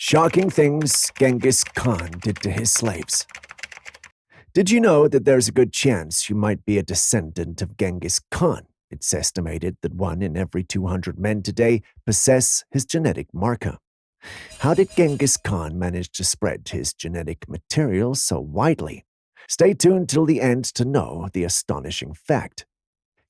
Shocking things Genghis Khan did to his slaves. Did you know that there's a good chance you might be a descendant of Genghis Khan? It's estimated that 1 in every 200 men today possess his genetic marker. How did Genghis Khan manage to spread his genetic material so widely? Stay tuned till the end to know the astonishing fact.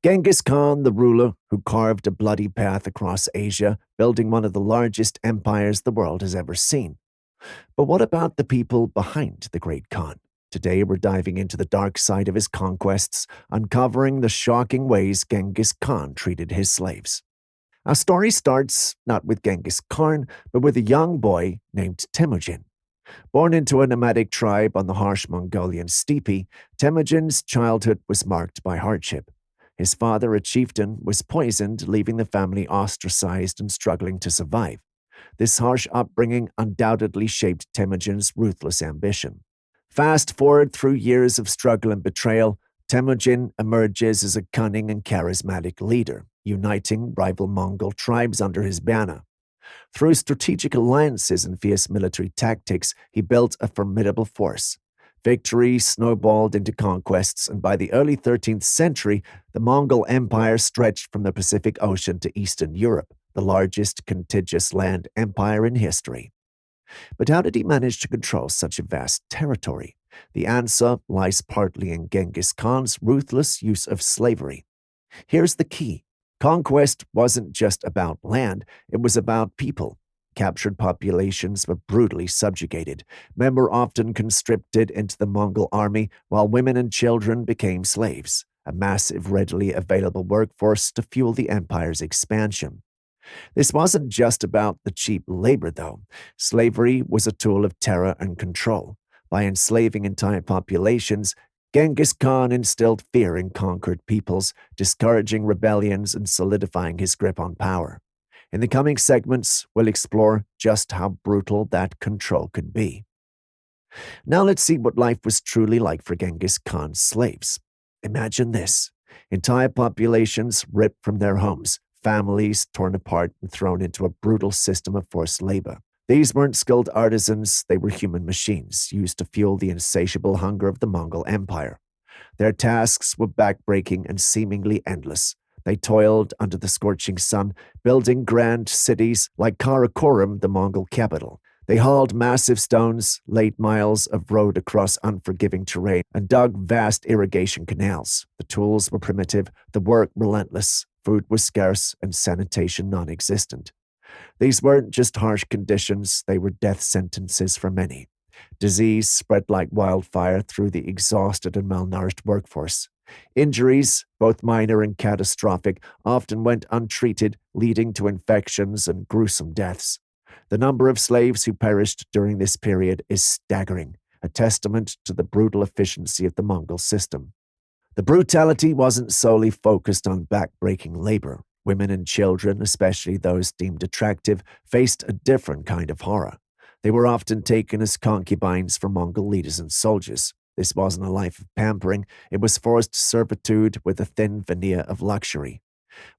Genghis Khan, the ruler who carved a bloody path across Asia, building one of the largest empires the world has ever seen. But what about the people behind the great Khan? Today we're diving into the dark side of his conquests, uncovering the shocking ways Genghis Khan treated his slaves. Our story starts not with Genghis Khan, but with a young boy named Temujin. Born into a nomadic tribe on the harsh Mongolian steppe, Temujin's childhood was marked by hardship. His father, a chieftain, was poisoned, leaving the family ostracized and struggling to survive. This harsh upbringing undoubtedly shaped Temujin's ruthless ambition. Fast forward through years of struggle and betrayal, Temujin emerges as a cunning and charismatic leader, uniting rival Mongol tribes under his banner. Through strategic alliances and fierce military tactics, he built a formidable force. Victory snowballed into conquests, and by the early 13th century, the Mongol Empire stretched from the Pacific Ocean to Eastern Europe, the largest contiguous land empire in history. But how did he manage to control such a vast territory? The answer lies partly in Genghis Khan's ruthless use of slavery. Here's the key. Conquest wasn't just about land, it was about people. Captured populations were brutally subjugated. Men were often conscripted into the Mongol army, while women and children became slaves, a massive, readily available workforce to fuel the empire's expansion. This wasn't just about the cheap labor, though. Slavery was a tool of terror and control. By enslaving entire populations, Genghis Khan instilled fear in conquered peoples, discouraging rebellions and solidifying his grip on power. In the coming segments, we'll explore just how brutal that control could be. Now let's see what life was truly like for Genghis Khan's slaves. Imagine this: entire populations ripped from their homes, families torn apart and thrown into a brutal system of forced labor. These weren't skilled artisans, they were human machines, used to fuel the insatiable hunger of the Mongol Empire. Their tasks were backbreaking and seemingly endless. They toiled under the scorching sun, building grand cities like Karakorum, the Mongol capital. They hauled massive stones, laid miles of road across unforgiving terrain, and dug vast irrigation canals. The tools were primitive, the work relentless, food was scarce, and sanitation non-existent. These weren't just harsh conditions, they were death sentences for many. Disease spread like wildfire through the exhausted and malnourished workforce. Injuries, both minor and catastrophic, often went untreated, leading to infections and gruesome deaths. The number of slaves who perished during this period is staggering, a testament to the brutal efficiency of the Mongol system. The brutality wasn't solely focused on backbreaking labor. Women and children, especially those deemed attractive, faced a different kind of horror. They were often taken as concubines for Mongol leaders and soldiers. This wasn't a life of pampering, it was forced servitude with a thin veneer of luxury.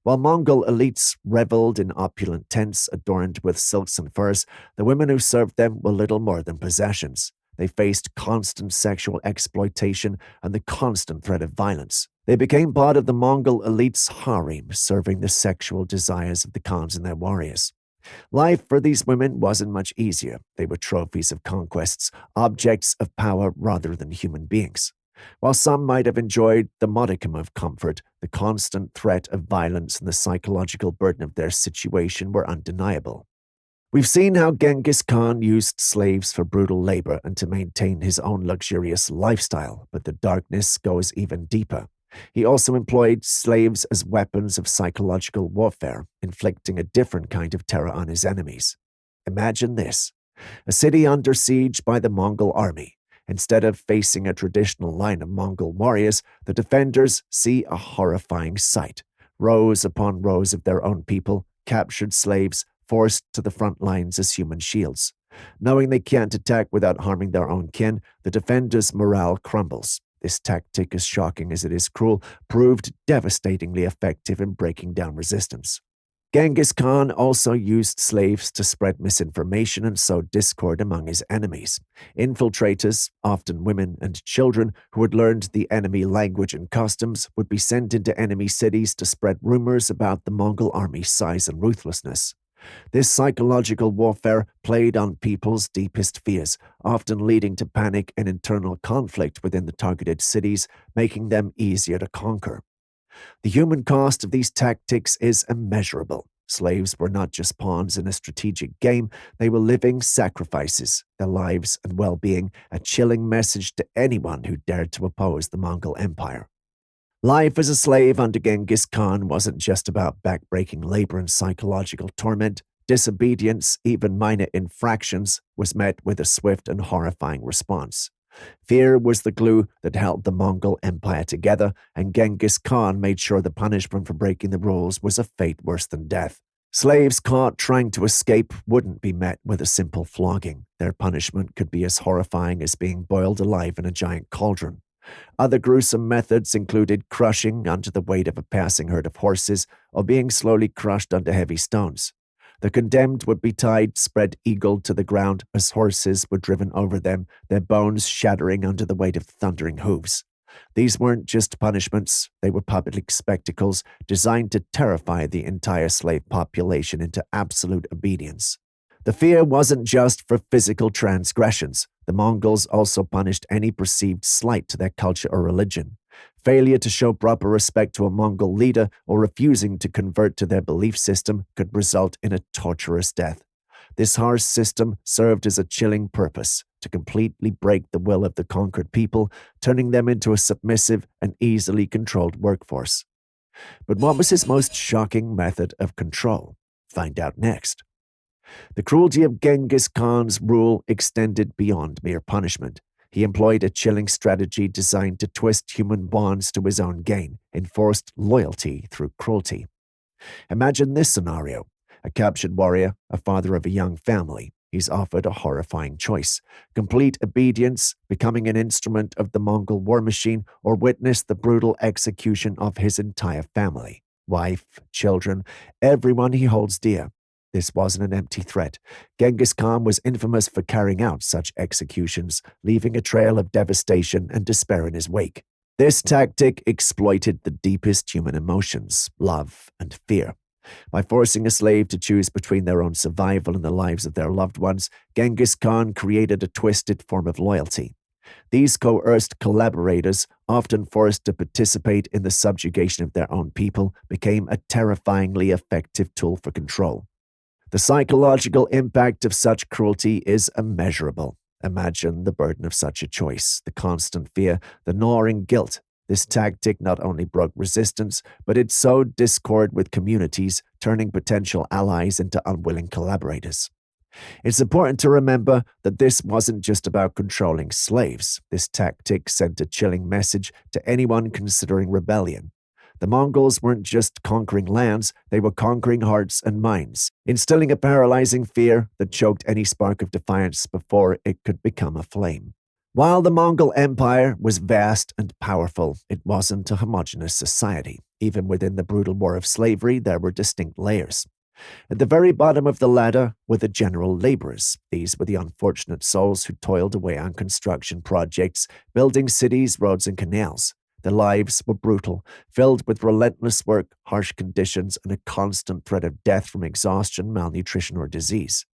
While Mongol elites reveled in opulent tents adorned with silks and furs, the women who served them were little more than possessions. They faced constant sexual exploitation and the constant threat of violence. They became part of the Mongol elite's harem, serving the sexual desires of the khans and their warriors. Life for these women wasn't much easier. They were trophies of conquests, objects of power rather than human beings. While some might have enjoyed the modicum of comfort, the constant threat of violence and the psychological burden of their situation were undeniable. We've seen how Genghis Khan used slaves for brutal labor and to maintain his own luxurious lifestyle, but the darkness goes even deeper. He also employed slaves as weapons of psychological warfare, inflicting a different kind of terror on his enemies. Imagine this: a city under siege by the Mongol army. Instead of facing a traditional line of Mongol warriors, the defenders see a horrifying sight. Rows upon rows of their own people, captured slaves, forced to the front lines as human shields. Knowing they can't attack without harming their own kin, the defenders' morale crumbles. This tactic, as shocking as it is cruel, proved devastatingly effective in breaking down resistance. Genghis Khan also used slaves to spread misinformation and sow discord among his enemies. Infiltrators, often women and children who had learned the enemy language and customs, would be sent into enemy cities to spread rumors about the Mongol army's size and ruthlessness. This psychological warfare played on people's deepest fears, often leading to panic and internal conflict within the targeted cities, making them easier to conquer. The human cost of these tactics is immeasurable. Slaves were not just pawns in a strategic game, they were living sacrifices, their lives and well being a chilling message to anyone who dared to oppose the Mongol Empire. Life as a slave under Genghis Khan wasn't just about backbreaking labor and psychological torment. Disobedience, even minor infractions, was met with a swift and horrifying response. Fear was the glue that held the Mongol Empire together, and Genghis Khan made sure the punishment for breaking the rules was a fate worse than death. Slaves caught trying to escape wouldn't be met with a simple flogging. Their punishment could be as horrifying as being boiled alive in a giant cauldron. Other gruesome methods included crushing under the weight of a passing herd of horses or being slowly crushed under heavy stones. The condemned would be tied, spread eagled to the ground as horses were driven over them, their bones shattering under the weight of thundering hooves. These weren't just punishments, they were public spectacles designed to terrify the entire slave population into absolute obedience. The fear wasn't just for physical transgressions. The Mongols also punished any perceived slight to their culture or religion. Failure to show proper respect to a Mongol leader or refusing to convert to their belief system could result in a torturous death. This harsh system served as a chilling purpose to completely break the will of the conquered people, turning them into a submissive and easily controlled workforce. But what was his most shocking method of control? Find out next. The cruelty of Genghis Khan's rule extended beyond mere punishment. He employed a chilling strategy designed to twist human bonds to his own gain, enforced loyalty through cruelty. Imagine this scenario. A captured warrior, a father of a young family. He's offered a horrifying choice: complete obedience, becoming an instrument of the Mongol war machine, or witness the brutal execution of his entire family. Wife, children, everyone he holds dear. This wasn't an empty threat. Genghis Khan was infamous for carrying out such executions, leaving a trail of devastation and despair in his wake. This tactic exploited the deepest human emotions, love and fear. By forcing a slave to choose between their own survival and the lives of their loved ones, Genghis Khan created a twisted form of loyalty. These coerced collaborators, often forced to participate in the subjugation of their own people, became a terrifyingly effective tool for control. The psychological impact of such cruelty is immeasurable. Imagine the burden of such a choice, the constant fear, the gnawing guilt. This tactic not only broke resistance, but it sowed discord with communities, turning potential allies into unwilling collaborators. It's important to remember that this wasn't just about controlling slaves. This tactic sent a chilling message to anyone considering rebellion. The Mongols weren't just conquering lands, they were conquering hearts and minds, instilling a paralyzing fear that choked any spark of defiance before it could become a flame. While the Mongol Empire was vast and powerful, it wasn't a homogeneous society. Even within the brutal war of slavery, there were distinct layers. At the very bottom of the ladder were the general laborers. These were the unfortunate souls who toiled away on construction projects, building cities, roads, and canals. Their lives were brutal, filled with relentless work, harsh conditions, and a constant threat of death from exhaustion, malnutrition, or disease.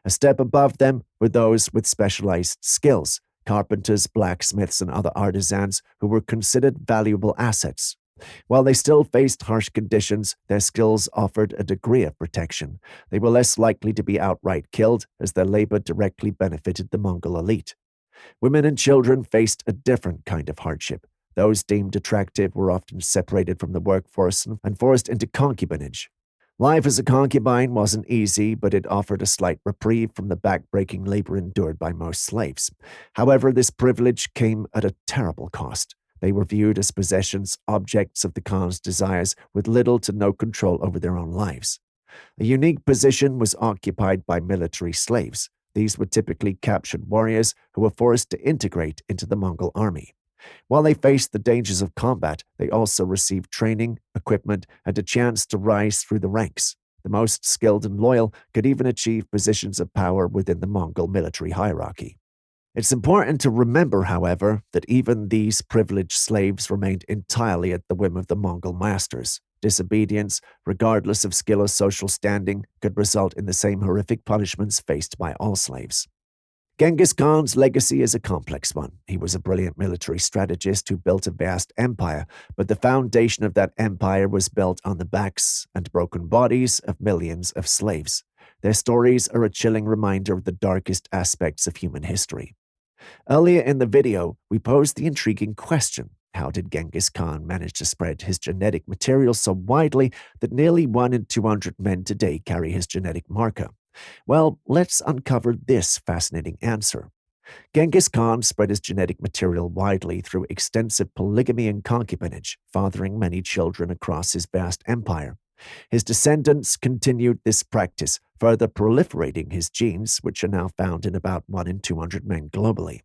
A step above them were those with specialized skills: carpenters, blacksmiths, and other artisans who were considered valuable assets. While they still faced harsh conditions, their skills offered a degree of protection. They were less likely to be outright killed, as their labor directly benefited the Mongol elite. Women and children faced a different kind of hardship. Those deemed attractive were often separated from the workforce and forced into concubinage. Life as a concubine wasn't easy, but it offered a slight reprieve from the backbreaking labor endured by most slaves. However, this privilege came at a terrible cost. They were viewed as possessions, objects of the Khan's desires, with little to no control over their own lives. A unique position was occupied by military slaves. These were typically captured warriors who were forced to integrate into the Mongol army. While they faced the dangers of combat, they also received training, equipment, and a chance to rise through the ranks. The most skilled and loyal could even achieve positions of power within the Mongol military hierarchy. It's important to remember, however, that even these privileged slaves remained entirely at the whim of the Mongol masters. Disobedience, regardless of skill or social standing, could result in the same horrific punishments faced by all slaves. Genghis Khan's legacy is a complex one. He was a brilliant military strategist who built a vast empire, but the foundation of that empire was built on the backs and broken bodies of millions of slaves. Their stories are a chilling reminder of the darkest aspects of human history. Earlier in the video, we posed the intriguing question: how did Genghis Khan manage to spread his genetic material so widely that nearly 1 in 200 men today carry his genetic marker? Well, let's uncover this fascinating answer. Genghis Khan spread his genetic material widely through extensive polygamy and concubinage, fathering many children across his vast empire. His descendants continued this practice, further proliferating his genes, which are now found in about 1 in 200 men globally.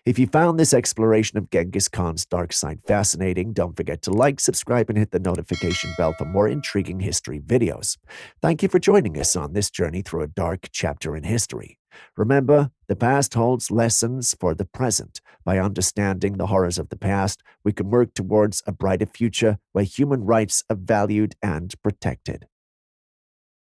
If you found this exploration of Genghis Khan's dark side fascinating, don't forget to like, subscribe, and hit the notification bell for more intriguing history videos. Thank you for joining us on this journey through a dark chapter in history. Remember, the past holds lessons for the present. By understanding the horrors of the past, we can work towards a brighter future where human rights are valued and protected.